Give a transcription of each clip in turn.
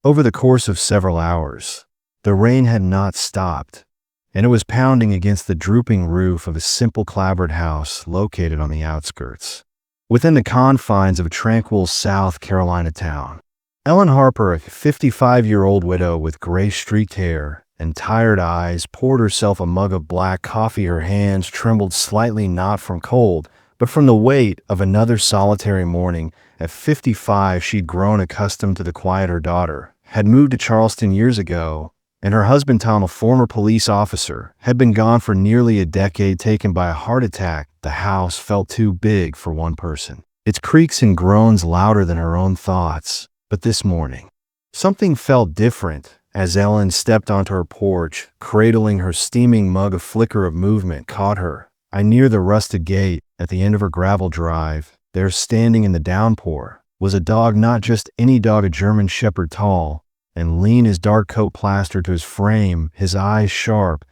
Over the course of several hours, the rain had not stopped, and it was pounding against the drooping roof of a simple clapboard house located on the outskirts, within the confines of a tranquil South Carolina town. Ellen Harper, a 55-year-old widow with gray-streaked hair and tired eyes, poured herself a mug of black coffee. Her hands trembled slightly, not from cold, but from the weight of another solitary morning. At 55, she'd grown accustomed to the quiet. Her daughter had moved to Charleston years ago, and her husband, Tom, a former police officer, had been gone for nearly a decade, taken by a heart attack. The house felt too big for one person, its creaks and groans louder than her own thoughts. But this morning, something felt different. As Ellen stepped onto her porch, cradling her steaming mug, a flicker of movement caught her eye near the rusted gate at the end of her gravel drive. There, standing in the downpour, was a dog, not just any dog, a German shepherd, tall and lean, his dark coat plastered to his frame, his eyes sharp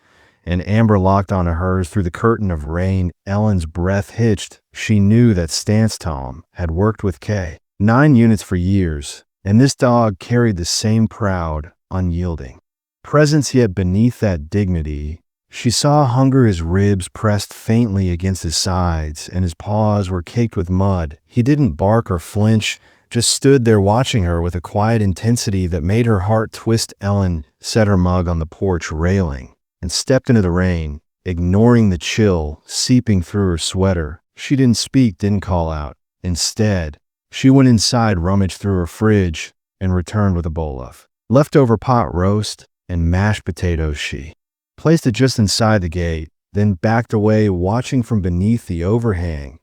and amber locked onto hers through the curtain of rain. Ellen's breath hitched. She knew that Stance Tom had worked with K-9 units for years, and this dog carried the same proud, unyielding presence. Yet beneath that dignity, she saw hunger. His ribs pressed faintly against his sides, and his paws were caked with mud. He didn't bark or flinch, just stood there watching her with a quiet intensity that made her heart twist. Ellen set her mug on the porch railing and stepped into the rain, ignoring the chill seeping through her sweater. She didn't speak, didn't call out. Instead, she went inside, rummaged through her fridge, and returned with a bowl of leftover pot roast and mashed potatoes. She placed it just inside the gate, then backed away, watching from beneath the overhang.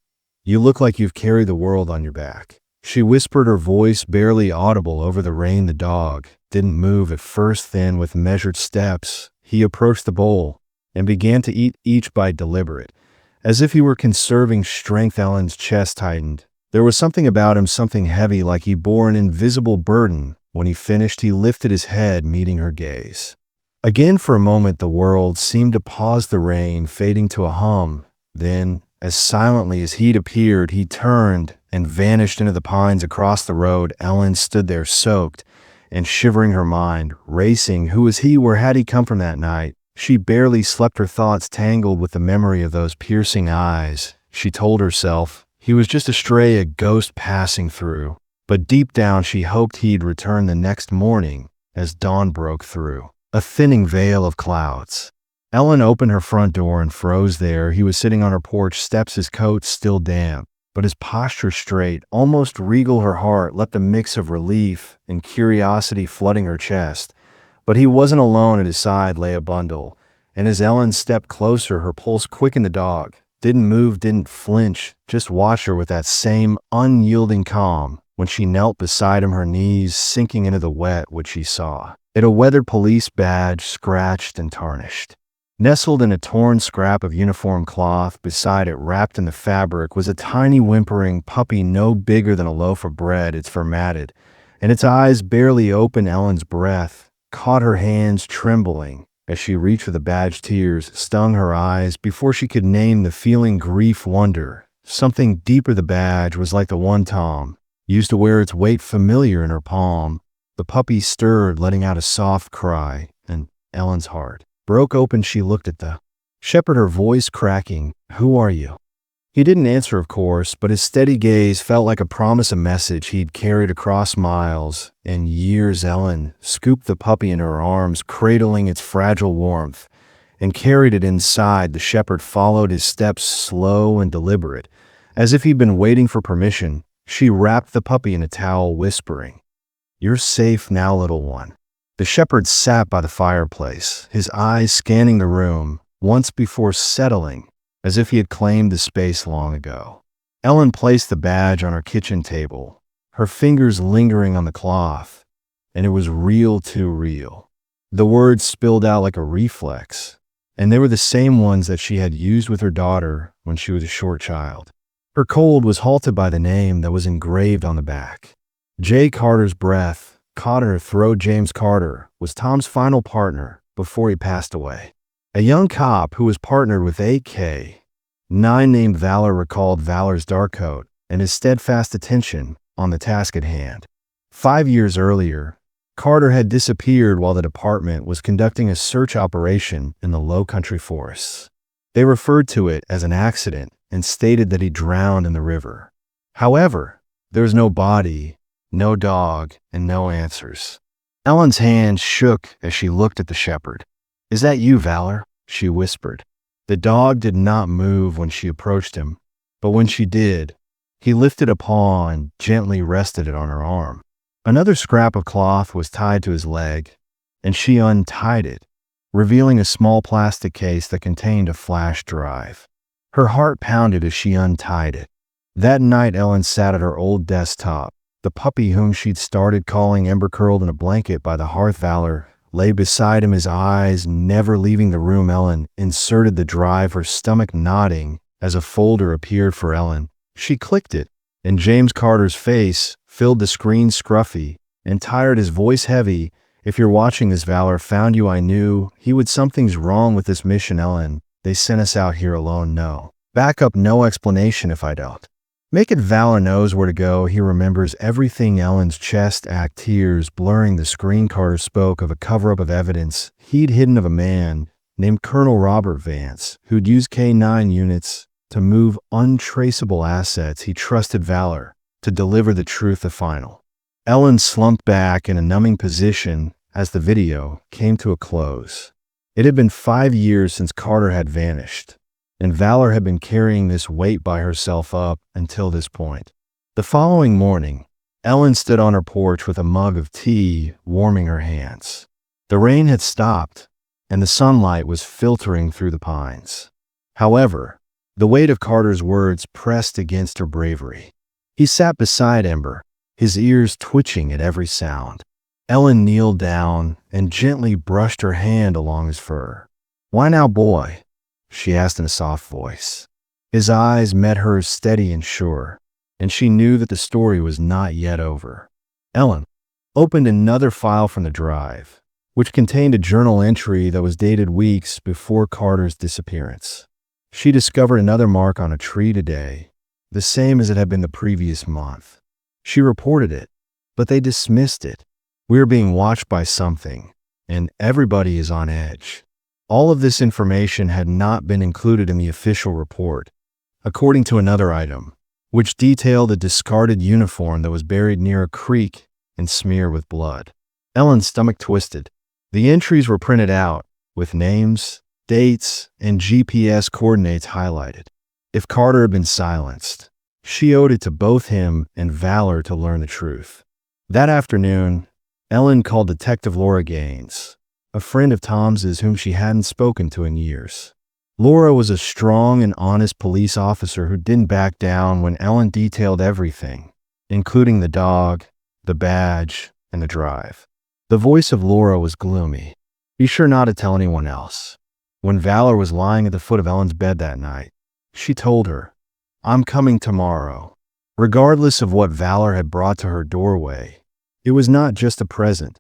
"You look like you've carried the world on your back," she whispered, her voice barely audible over the rain. The dog didn't move at first. Then, with measured steps, he approached the bowl and began to eat each bite deliberate, as if he were conserving strength. Ellen's chest tightened. There was something about him, something heavy, like he bore an invisible burden. When he finished, he lifted his head, meeting her gaze. Again, for a moment, the world seemed to pause, the rain fading to a hum. Then, as silently as he'd appeared, he turned and vanished into the pines across the road. Ellen stood there, soaked and shivering, her mind racing. Who was he? Where had he come from that night? She barely slept, her thoughts tangled with the memory of those piercing eyes. She told herself he was just a stray, a ghost passing through. But deep down, she hoped he'd return the next morning as dawn broke through a thinning veil of clouds. Ellen opened her front door and froze there. He was sitting on her porch steps, his coat still damp, but his posture straight, almost regal. Her heart leapt, a mix of relief and curiosity flooding her chest. But he wasn't alone. At his side lay a bundle, and as Ellen stepped closer, her pulse quickened. The dog didn't move, didn't flinch, just watched her with that same unyielding calm. When she knelt beside him, her knees sinking into the wet, what she saw it, a weathered police badge, scratched and tarnished. Nestled in a torn scrap of uniform cloth beside it, wrapped in the fabric, was a tiny whimpering puppy no bigger than a loaf of bread. Its fur matted, and its eyes barely open. Ellen's breath caught her hands, trembling as she reached for the badge. Tears stung her eyes before she could name the feeling: grief, wonder, something deeper. The badge was like the one Tom used to wear, its weight familiar in her palm. The puppy stirred, letting out a soft cry, and Ellen's heart broke open. She looked at the shepherd, her voice cracking. "Who are you?" He didn't answer, of course, but his steady gaze felt like a promise, a message he'd carried across miles and years. Ellen scooped the puppy in her arms, cradling its fragile warmth, and carried it inside. The shepherd followed, his steps slow and deliberate, as if he'd been waiting for permission. She wrapped the puppy in a towel, whispering, "You're safe now, little one." The shepherd sat by the fireplace, his eyes scanning the room, once before settling, as if he had claimed the space long ago. Ellen placed the badge on her kitchen table, her fingers lingering on the cloth, and it was real, too real. The words spilled out like a reflex, and they were the same ones that she had used with her daughter when she was a short child. Her cold was halted by the name that was engraved on the back. Jay Carter's breath caught in her throat. James Carter was Tom's final partner before he passed away. A young cop who was partnered with AK-9 named Valor recalled Valor's dark coat and his steadfast attention on the task at hand. 5 years earlier, Carter had disappeared while the department was conducting a search operation in the low country forests. They referred to it as an accident and stated that he drowned in the river. However, there was no body, no dog, and no answers. Ellen's hand shook as she looked at the shepherd. "Is that you, Valor?" she whispered. The dog did not move when she approached him, but when she did, he lifted a paw and gently rested it on her arm. Another scrap of cloth was tied to his leg, and she untied it, revealing a small plastic case that contained a flash drive. Her heart pounded as she untied it. That night, Ellen sat at her old desktop. The puppy whom she'd started calling Ember curled in a blanket by the hearth. Valor lay beside him, his eyes never leaving the room. Ellen inserted the drive, her stomach nodding as a folder appeared for Ellen. She clicked it, and James Carter's face filled the screen, scruffy and tired, his voice heavy. "If you're watching this, Valor found you. I knew he would. Something's wrong with this mission, Ellen. They sent us out here alone. No backup, no explanation if I don't make it. Valor knows where to go. He remembers everything." Ellen's chest ached, tears blurring the screen. Carter spoke of a cover-up of evidence he'd hidden of a man named Colonel Robert Vance, who'd used K-9 units to move untraceable assets. He trusted Valor to deliver the truth, the final. Ellen slumped back in a numbing position as the video came to a close. It had been 5 years since Carter had vanished, and Valor had been carrying this weight by herself up until this point. The following morning, Ellen stood on her porch with a mug of tea warming her hands. The rain had stopped, and the sunlight was filtering through the pines. However, the weight of Carter's words pressed against her bravery. He sat beside Ember, his ears twitching at every sound. Ellen kneeled down and gently brushed her hand along his fur. "Why now, boy?" she asked in a soft voice. His eyes met hers, steady and sure, and she knew that the story was not yet over. Ellen opened another file from the drive, which contained a journal entry that was dated weeks before Carter's disappearance. She discovered another mark on a tree today, the same as it had been the previous month. She reported it, but they dismissed it. "We are being watched by something, and everybody is on edge." All of this information had not been included in the official report, according to another item, which detailed a discarded uniform that was buried near a creek and smeared with blood. Ellen's stomach twisted. The entries were printed out, with names, dates, and GPS coordinates highlighted. If Carter had been silenced, she owed it to both him and Valor to learn the truth. That afternoon, Ellen called Detective Laura Gaines, a friend of Tom's whom she hadn't spoken to in years. Laura was a strong and honest police officer who didn't back down when Ellen detailed everything, including the dog, the badge, and the drive. The voice of Laura was gloomy. "Be sure not to tell anyone else." When Valor was lying at the foot of Ellen's bed that night, she told her, "I'm coming tomorrow." Regardless of what Valor had brought to her doorway, it was not just a present,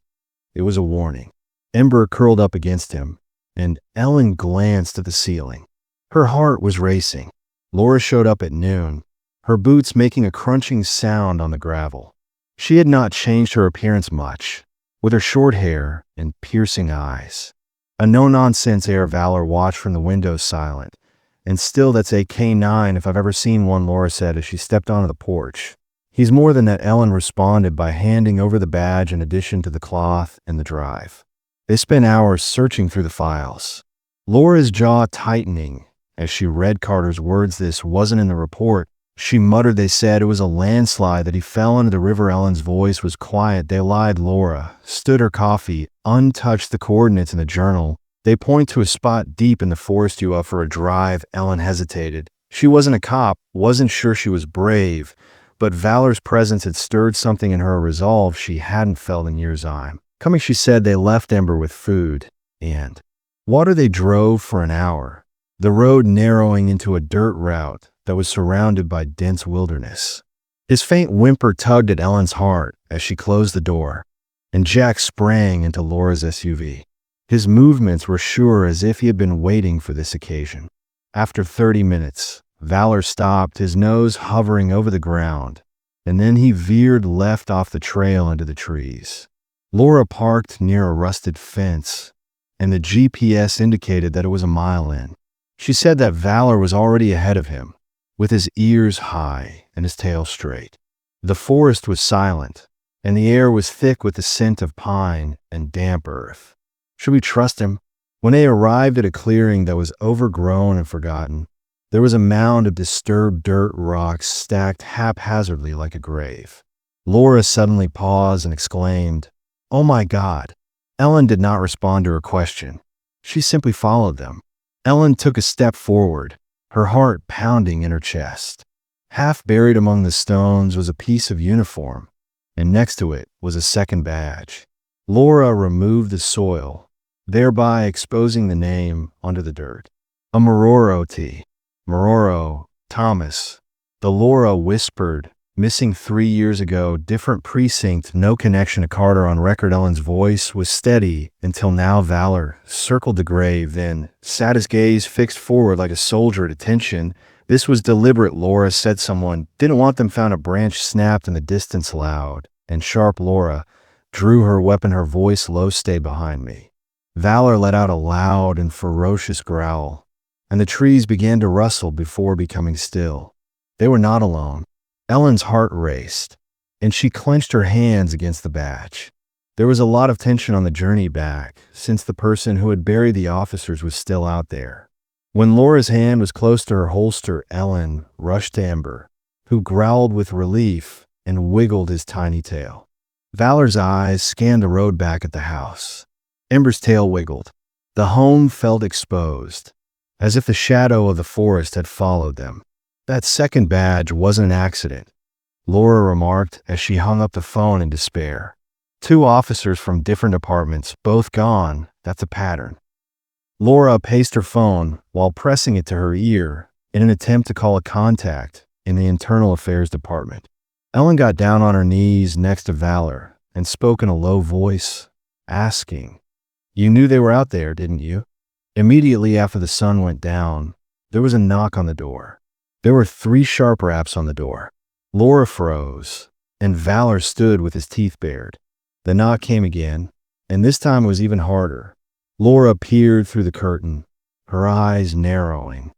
it was a warning. Ember curled up against him, and Ellen glanced at the ceiling. Her heart was racing. Laura showed up at noon, her boots making a crunching sound on the gravel. She had not changed her appearance much, with her short hair and piercing eyes. A no-nonsense air. Valor watched from the window, silent. "And still, that's a K-9 if I've ever seen one," Laura said as she stepped onto the porch. "He's more than that," Ellen responded by handing over the badge in addition to the cloth and the drive. They spent hours searching through the files, Laura's jaw tightening as she read Carter's words. "This wasn't in the report," she muttered. "They said it was a landslide, that he fell into the river." Ellen's voice was quiet. "They lied." Laura stood her coffee, untouched the coordinates in the journal. "They point to a spot deep in the forest. You up for a drive?" Ellen hesitated. She wasn't a cop, wasn't sure she was brave, but Valor's presence had stirred something in her, a resolve she hadn't felt in years. "I'm coming," she said. They left Ember with food and water. They drove for an hour, the road narrowing into a dirt route that was surrounded by dense wilderness. His faint whimper tugged at Ellen's heart as she closed the door, and Jack sprang into Laura's SUV. His movements were sure, as if he had been waiting for this occasion. After 30 minutes, Valor stopped, his nose hovering over the ground, and then he veered left off the trail into the trees. Laura parked near a rusted fence, and the GPS indicated that it was a mile in. She said that Valor was already ahead of him, with his ears high and his tail straight. The forest was silent, and the air was thick with the scent of pine and damp earth. Should we trust him? When they arrived at a clearing that was overgrown and forgotten, there was a mound of disturbed dirt rocks stacked haphazardly like a grave. Laura suddenly paused and exclaimed, "Oh my God!" Ellen did not respond to her question. She simply followed them. Ellen took a step forward, her heart pounding in her chest. Half buried among the stones was a piece of uniform, and next to it was a second badge. Laura removed the soil, thereby exposing the name onto the dirt. A Mororo T. Mororo, Thomas. The Laura whispered, missing 3 years ago, different precinct, no connection to Carter on record. Ellen's voice was steady until now. Valor circled the grave, then sat his gaze fixed forward like a soldier at attention. This was deliberate, Laura said. Someone didn't want them found. A branch snapped in the distance loud and sharp. Laura drew her weapon, her voice low. Stay behind me. Valor let out a loud and ferocious growl, and the trees began to rustle before becoming still. They were not alone. Ellen's heart raced, and she clenched her hands against the badge. There was a lot of tension on the journey back, since the person who had buried the officers was still out there. When Laura's hand was close to her holster, Ellen rushed to Ember, who growled with relief and wiggled his tiny tail. Valor's eyes scanned the road back at the house. Ember's tail wiggled. The home felt exposed, as if the shadow of the forest had followed them. That second badge wasn't an accident, Laura remarked as she hung up the phone in despair. 2 officers from different departments, both gone. That's a pattern. Laura paced her phone while pressing it to her ear in an attempt to call a contact in the Internal Affairs Department. Ellen got down on her knees next to Valor and spoke in a low voice, asking, "You knew they were out there, didn't you?" Immediately after the sun went down, there was a knock on the door. There were 3 sharp raps on the door. Laura froze, and Valor stood with his teeth bared. The knock came again, and this time it was even harder. Laura peered through the curtain, her eyes narrowing,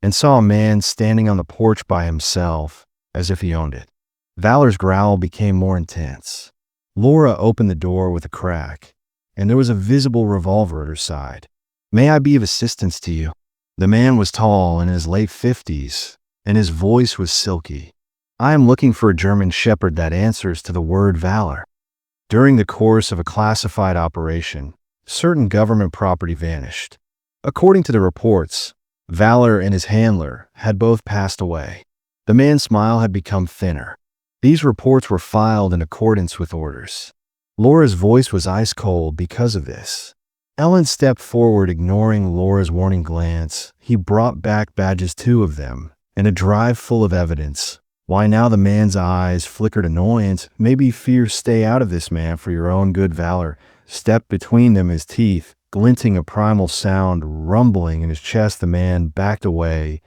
and saw a man standing on the porch by himself, as if he owned it. Valor's growl became more intense. Laura opened the door with a crack, and there was a visible revolver at her side. "May I be of assistance to you?" The man was tall, in his late 50s, and his voice was silky. "I am looking for a German Shepherd that answers to the word Valor. During the course of a classified operation, certain government property vanished. According to the reports, Valor and his handler had both passed away." The man's smile had become thinner. "These reports were filed in accordance with orders." Laura's voice was ice cold because of this. Ellen stepped forward, ignoring Laura's warning glance. "He brought back badges, 2 of them, and a drive full of evidence." Why now? The man's eyes flickered annoyance. "Maybe fear. Stay out of this, man, for your own good." Valor stepped between them, his teeth glinting, a primal sound rumbling in his chest. The man backed away,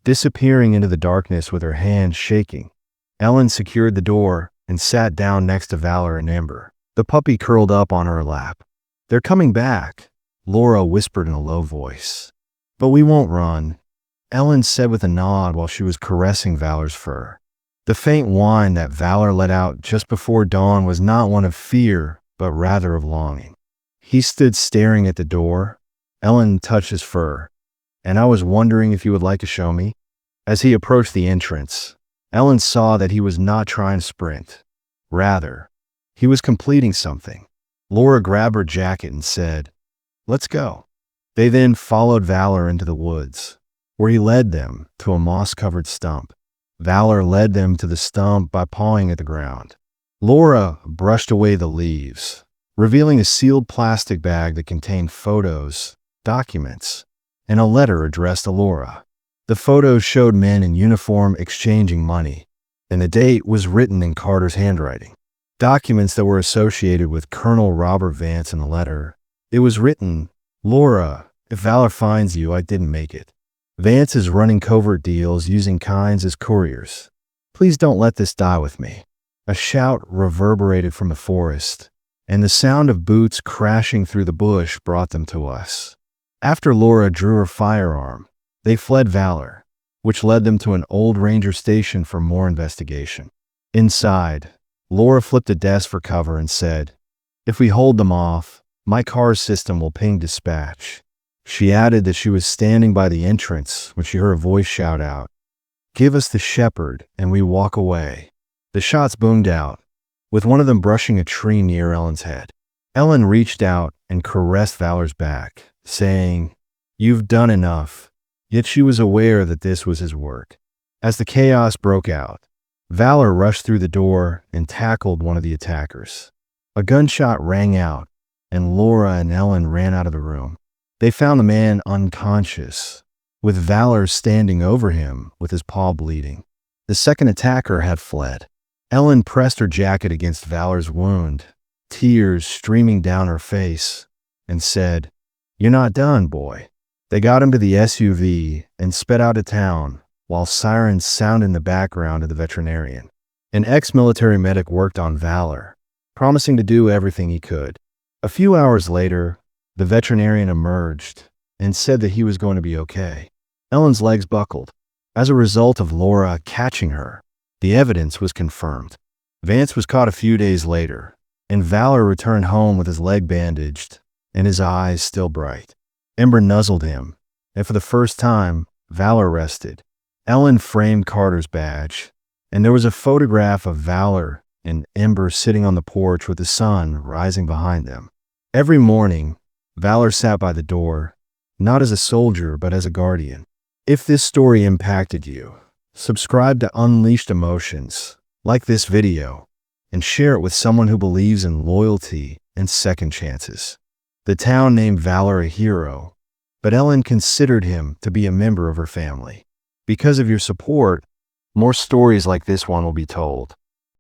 disappearing into the darkness with her hands shaking. Ellen secured the door and sat down next to Valor and Ember. The puppy curled up on her lap. "They're coming back," Laura whispered in a low voice. "But we won't run," Ellen said with a nod while she was caressing Valor's fur. The faint whine that Valor let out just before dawn was not one of fear, but rather of longing. He stood staring at the door. Ellen touched his fur. "And I was wondering if you would like to show me?" As he approached the entrance, Ellen saw that he was not trying to sprint. Rather, he was completing something. Laura grabbed her jacket and said, "Let's go." They then followed Valor into the woods, where he led them to a moss-covered stump. Valor led them to the stump by pawing at the ground. Laura brushed away the leaves, revealing a sealed plastic bag that contained photos, documents, and a letter addressed to Laura. The photos showed men in uniform exchanging money, and the date was written in Carter's handwriting. Documents that were associated with Colonel Robert Vance in the letter. It was written, "Laura, if Valor finds you, I didn't make it. Vance is running covert deals using Kynes as couriers. Please don't let this die with me." A shout reverberated from the forest, and the sound of boots crashing through the bush brought them to us. After Laura drew her firearm, they fled Valor, which led them to an old ranger station for more investigation. Inside, Laura flipped a desk for cover and said, "If we hold them off, my car's system will ping dispatch." She added that she was standing by the entrance when she heard a voice shout out, "Give us the shepherd and we walk away." The shots boomed out, with one of them brushing a tree near Ellen's head. Ellen reached out and caressed Valor's back, saying, "You've done enough." Yet she was aware that this was his work. As the chaos broke out, Valor rushed through the door and tackled one of the attackers. A gunshot rang out, and Laura and Ellen ran out of the room. They found the man unconscious, with Valor standing over him with his paw bleeding. The second attacker had fled. Ellen pressed her jacket against Valor's wound, tears streaming down her face, and said, "You're not done, boy." They got him to the SUV and sped out of town, while sirens sounded in the background of the veterinarian. An ex-military medic worked on Valor, promising to do everything he could. A few hours later, the veterinarian emerged and said that he was going to be okay. Ellen's legs buckled. As a result of Laura catching her, the evidence was confirmed. Vance was caught a few days later, and Valor returned home with his leg bandaged and his eyes still bright. Ember nuzzled him, and for the first time, Valor rested. Ellen framed Carter's badge, and there was a photograph of Valor and Ember sitting on the porch with the sun rising behind them. Every morning, Valor sat by the door, not as a soldier but as a guardian. If this story impacted you, subscribe to Unleashed Emotions, like this video, and share it with someone who believes in loyalty and second chances. The town named Valor a hero, but Ellen considered him to be a member of her family. Because of your support, more stories like this one will be told.